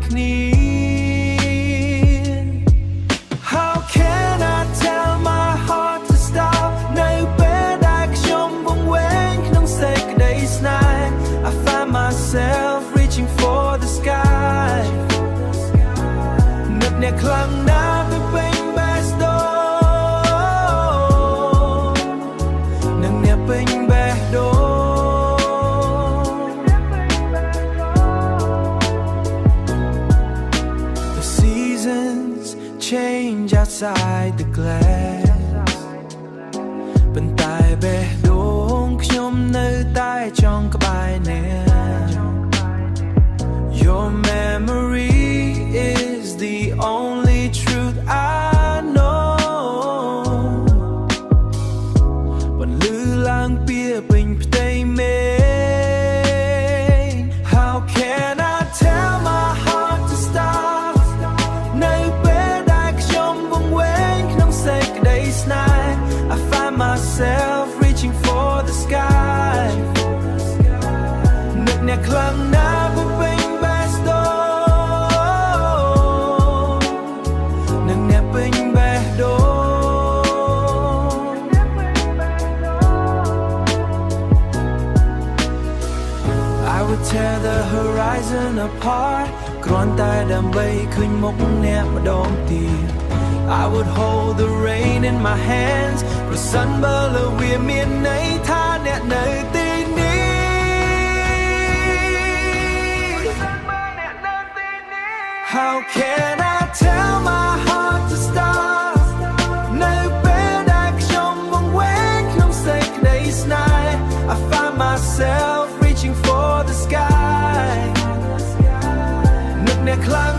គ្នា How can I tell my heart to stop នៅពេលដែលខ្ញុំវង្វេងក្នុងសេចក្តីស្នេហ៍ I find myself reaching for the sky នឹកអ្នកខ្លាំងណាស់ទៅពេញ best door នឹងអ្នកពេញ best door The seasons change outside the glass ប៉ុន្តែបេះដូងខ្ញុំនៅតែចង់ក្បែរអ្នក Your memory is the only truth I know បន្លឺឡើងពីពេញផ្ទៃមេឃ How can I tell my heart to stop នៅពេលដែលខ្ញុំវង្វេងក្នុងសេចក្តីស្នេហ៍ I find myself reaching for the sky នឹកអ្នកខ្លាំងណាស់ទៅពេញ best door នឹងអ្នកពេញ best door I would tear the horizon apart គ្រាន់តែដើម្បីឃើញមុខអ្នកម្ដងទៀត I would hold the rain in my hands ប្រសិនបើលើវាមានន័យថាអ្នកនៅទីនេះ How can I tell my heart to stop នៅពេលដែលខ្ញុំវង្វេងក្នុងសេចក្តីស្នេហ៍ I find myself reaching for the sky នឹកអ្នកខ្លាំង